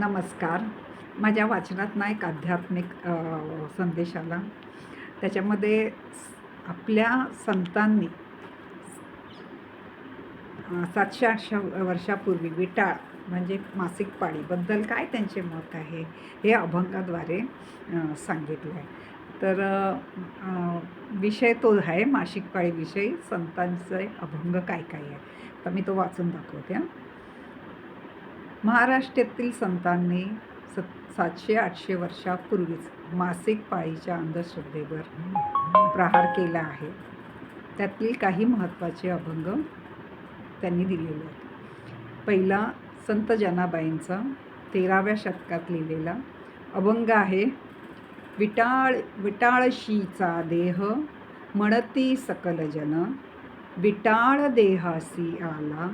नमस्कार. माझ्या वाचनात ना एक आध्यात्मिक संदेश आला. त्याच्यामध्ये आपल्या संतांनी 700-800 वर्षापूर्वी विटाळ म्हणजे मासिक पाळीबद्दल काय त्यांचे मत आहे, हे अभंगाद्वारे सांगितलं आहे. तर विषय तो आहे मासिक पाळीविषयी संतांचे अभंग काय काय आहे. तर मी तो वाचून दाखवते. महाराष्ट्रातील संतांनी 700-800 वर्षापूर्वीच मासिक पाळीच्या अंधश्रद्धेवर प्रहार केला आहे. त्यातील काही महत्त्वाचे अभंग त्यांनी दिलेले आहेत. पहिला संत जनाबाईंचा 13व्या शतकात लिहिलेला अभंग आहे. विटाळशीचा देह म्हणती सकल जन, विटाळ देहासी आला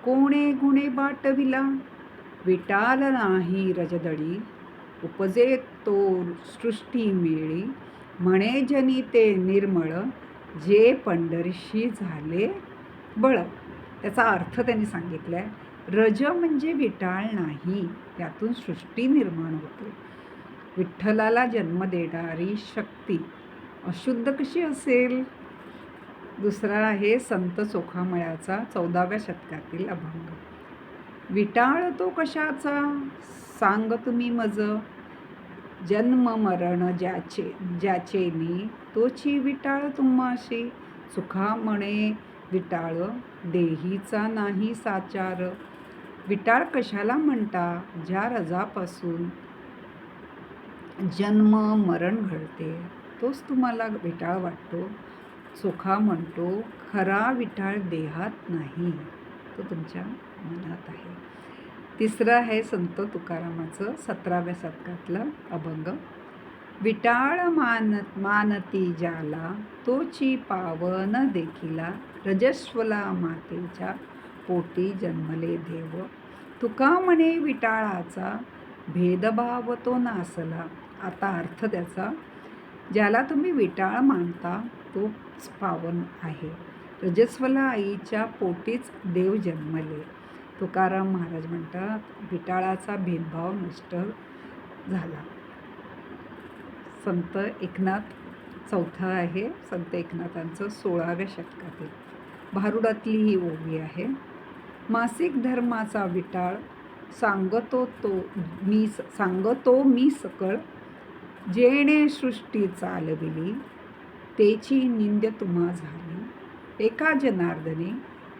कोणे गुणे बाटविला. विटाल नाही रजदडी उपजे तो सृष्टी मेळी, म्हणे जनी ते निर्मळ जे पंढरीशी झाले बळ. त्याचा अर्थ त्यांनी सांगितला आहे. रज म्हणजे विटाळ नाही, त्यातून सृष्टी निर्माण होते. विठ्ठलाला जन्म देणारी शक्ती अशुद्ध कशी असेल. दुसरा आहे संत चोखामळ्याचा 14व्या शतकातील अभंग. विटाळ तो कशाचा सांग तुम्ही मज, जन्म मरण ज्याचेनी तोची विटाळ तुम्हाशी. सुखा म्हणे विटाळ देहीचा नाही साचार. विटाळ कशाला म्हणता, ज्या रजापासून जन्म मरण घडते तोच तुम्हाला विटाळ वाटतो. सुखा म्हणतो खरा विटाळ देहात नाही, तो तुमच्या मनात आहे. तिसरं आहे संत तुकारामाचं 17व्या शतकातलं अभंग. विटाळ मानती ज्याला तोची पावन देखिला, रजस्वला मातेच्या पोटी जन्मले देव. तुका म्हणे विटाळाचा भेदभाव तो नासला. आता अर्थ त्याचा, ज्याला तुम्ही विटाळ मानता तोच पावन आहे. रजस्वला आईच्या पोटीच देव जन्मले. तुकाराम महाराज म्हणतात विटाळाचा भेदभाव नष्ट झाला. संत एकनाथ चौथा आहे संत एकनाथांचं 16व्या शतकातील. भारुडातली ही ओवी आहे. मासिक धर्माचा विटाळ सांगतो मी सकळ, जेणे सृष्टी चालविली तेची निंद्य तुम्हा झाली. एका जनार्दने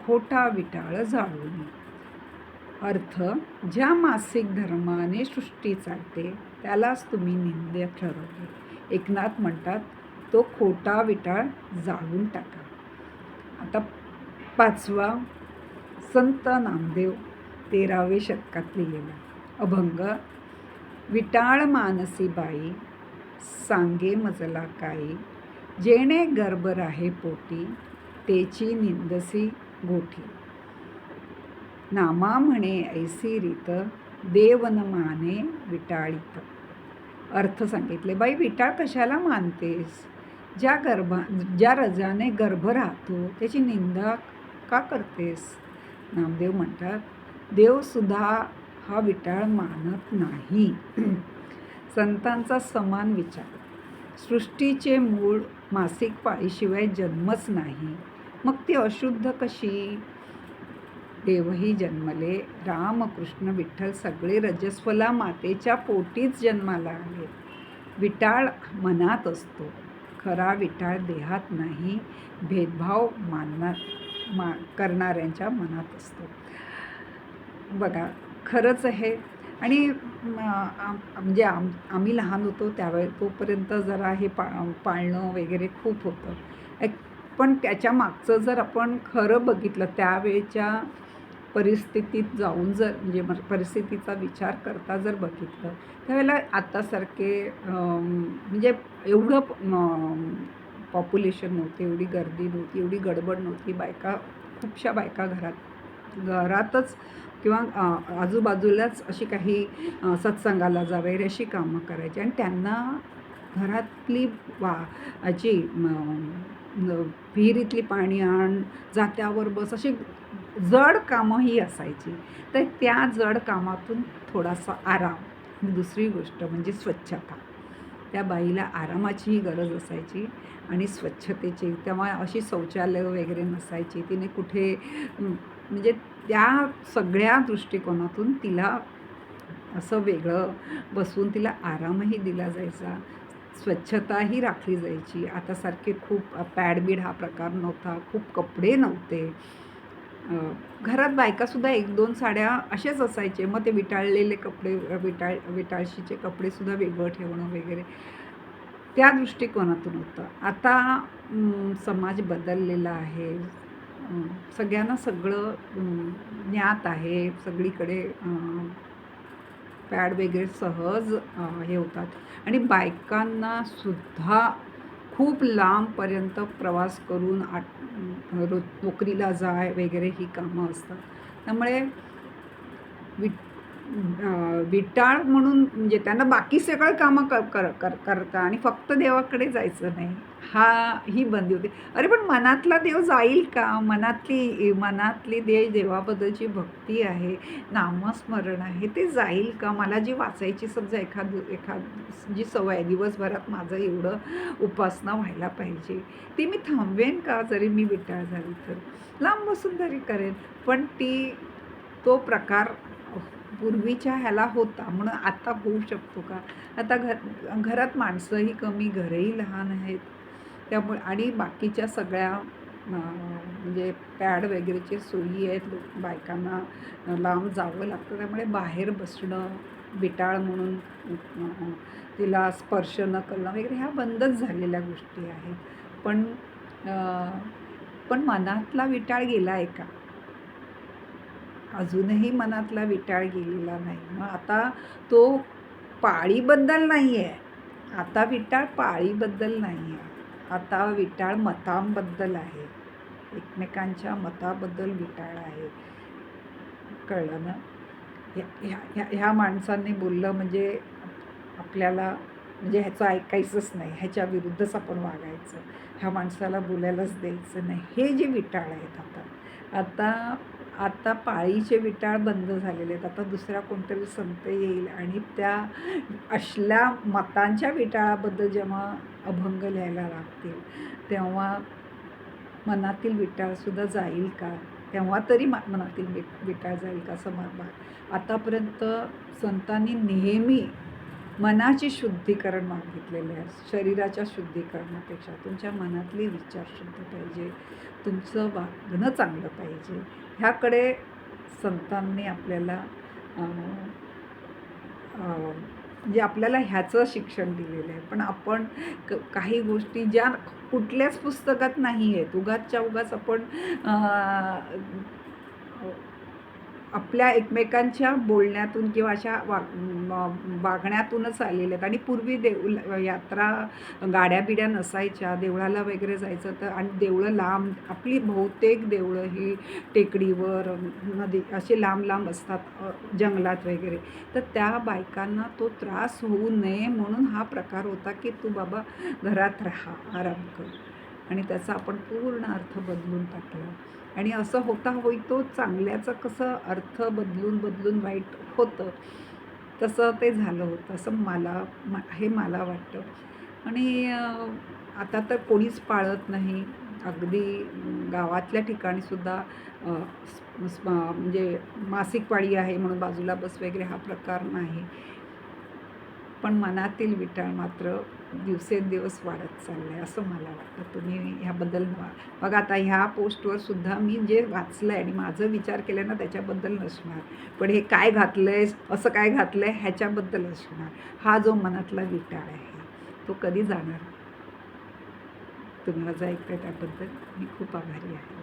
खोटा विटाळ जाळूनी. अर्थ, ज्या मासिक धर्माने सृष्टी चालते त्यालाच तुम्ही निंद्य ठरवले. एकनाथ म्हणतात तो खोटा विटाळ जाळून टाका. आता पाचवा संत नामदेव 13वे शतकात लिहिलेला अभंग. विटाळ मानसी बाई सांगे मजला काही, जेणे गर्भ राहे पोटी तेची निंदसी गोठी. नामा म्हणे ऐसी रीत देव न माने विटाळीत. अर्थ सांगितले. बाई विटाळ कशाला मानतेस, ज्या रजाने गर्भ राहतो त्याची निंदा का करतेस. नामदेव म्हणतात देवसुद्धा हा विटाळ मानत नाही. संतांचा समान विचार. सृष्टीचे मूळ मासिक पाळीशिवाय जन्मच नाही, मग ती अशुद्ध कशी. देवही जन्मले, राम कृष्ण विठ्ठल सगळे रजस्वला मातेच्या पोटीच जन्माला आले. विटाळ मनात असतो, खरा विटाळ देहात नाही. भेदभाव करणाऱ्यांच्या मनात असतो. बघा खरंच आहे. आणि म्हणजे आम्ही लहान होतो त्यावेळी तोपर्यंत जरा हे पाळणं वगैरे खूप होतं. पण त्याच्या मागचं जर आपण खरं बघितलं त्यावेळेच्या परिस्थितीत जाऊन म्हणजे परिस्थितीचा विचार करता जर बघितलं त्यावेळेला आत्तासारखे म्हणजे एवढं पॉप्युलेशन नव्हते, एवढी गर्दी नव्हती, एवढी गडबड नव्हती. खूपशा बायका घरातच किंवा आजूबाजूलाच अशी काही सत्संगाला जा वगैरे अशी कामं करायची. आणि त्यांना घरातली विहिरीतली पाणी आण, जात्यावर बस, अशी जड कामंही असायची. तर त्या जड कामातून थोडासा आराम आणि दुसरी गोष्ट म्हणजे स्वच्छता. त्या बाईला आरामाचीही गरज असायची आणि स्वच्छतेची. तेव्हा अशी शौचालयं वगैरे नसायची. तिने कुठे म्हणजे त्या सगळ्या दृष्टिकोनातून तिला असं वेगळं बसून तिला आरामही दिला जायचा. स्वच्छताही राखली जायची. आतासारखे खूप पॅड-बीड हा प्रकार नव्हता. खूप कपडे नव्हते. घरात बायकासुद्धा 1-2 साड्या असेच असायचे. मग ते विटाळलेले कपडे विटाळशीचे कपडेसुद्धा वेगळं ठेवणं वगैरे. त्या दृष्टिकोनातून होतं. आता समाज बदललेला आहे. सगळ्यांना सगळं ज्ञात आहे. सगळीकडे पॅड वगैरे सहज हे होतात आणि बायकांनासुद्धा खूप लांबपर्यंत प्रवास करून रोज नोकरीला जाय वगैरे ही कामं असतात. त्यामुळे विटाळ म्हणून म्हणजे त्यांना बाकी सगळं कामं करता आणि फक्त देवाकडे जायचं नाही, ही बंदी होती. अरे पण मनातला देव जाईल का? मनातली देवाबद्दलची भक्ती आहे, नामस्मरण आहे, ते जाईल का? मला जी वाचायची समजा एखाद जी सवय आहे, दिवसभरात माझं एवढं उपासना व्हायला पाहिजे, ती मी थांबवेन का जरी मी विटाळ झाली तर? लांब बसून तरी करेन. पण तो प्रकार पूर्वीच्या ह्याला होता म्हणून आता होऊ शकतो का? आता घरात माणसंही कमी, घरही लहान आहेत. त्यामुळे आणि बाकीच्या सगळ्या म्हणजे पॅड वगैरेच्या सोयी आहेत. बायकांना लांब जावं लागतं. त्यामुळे बाहेर बसणं, विटाळ म्हणून तिला स्पर्श न करणं वगैरे ह्या बंदच झालेल्या गोष्टी आहेत. पण मनातला विटाळ गेला आहे का? अजूनही मनातला विटाळ गेलेला नाही. मग आता तो पाळीबद्दल नाही आहे. आता विटाळ पाळीबद्दल नाही आहे. आता विटाळ मतांबद्दल आहे. एकमेकांच्या मताबद्दल विटाळ आहे. कळलं ना? ह्या माणसांनी बोललं म्हणजे आपल्याला म्हणजे ह्याचं ऐकायचंच नाही. ह्याच्या विरुद्धच आपण वागायचं. ह्या माणसाला बोलायलाच द्यायचं नाही. हे जे विटाळ आहेत आता पाळीचे विटाळ बंद झालेले आहेत. आता दुसरा कोणतरी संत येईल आणि त्या असल्या मतांच्या विटाळाबद्दल जेव्हा अभंग लिहायला लागतील, तेव्हा मनातील विटाळसुद्धा जाईल का? तेव्हा तरी मनातील विटाळ जाईल का असं आतापर्यंत संतांनी नेहमी मनाची शुद्धीकरण मागितलेले आहे. शरीराच्या शुद्धीकरणापेक्षा तुमच्या मनातले विचार शुद्ध पाहिजे, तुमचं वागणं चांगलं पाहिजे. ह्याकडे संतांनी आपल्याला म्हणजे आपल्याला ह्याचं शिक्षण दिलेलं आहे. पण आपण काही गोष्टी ज्या कुठल्याच पुस्तकात नाही आहेत, उगाचच्या उगाच आपण आपल्या एकमेकांच्या बोलण्यातून किंवा अशा वागण्यातूनच आलेल्या आहेत. आणि पूर्वी यात्रा गाड्या-बिड्या नसायच्या. देवळाला वगैरे जायचं तर आणि देवळं लांब, आपली बहुतेक देवळं ही टेकडीवर, नदी असे लांब असतात, जंगलात वगैरे. तर त्या बायकांना तो त्रास होऊ नये म्हणून हा प्रकार होता की तू बाबा घरात राहा, आराम कर. आणि त्याचा आपण पूर्ण अर्थ बदलून टाकला. आणि असं होता होई तो चांगल्याचं कसं अर्थ बदलून वाईट होतं, तसं ते झालं होतं असं मला वाटतं. आणि आता तर कोणीच पाळत नाही. अगदी गावातल्या ठिकाणीसुद्धा म्हणजे मासिक पाळी आहे म्हणून बाजूला बस वगैरे हा प्रकार नाही. पण मनातील विटाळ मात्र दिवसेंदिवस वाढत चाललं आहे असं मला वाटतं. तुम्ही ह्याबद्दल बघा, आता ह्या पोस्टवर सुद्धा मी जे वाचलं आहे आणि माझं विचार केला ना त्याच्याबद्दल नसणार, पण हे काय घातलं आहे, असं काय घातलं आहे ह्याच्याबद्दल असणार. हा जो मनातला विटाळ आहे तो कधी जाणार? तुम्ही माझं ऐकताय त्याबद्दल मी खूप आभारी आहे.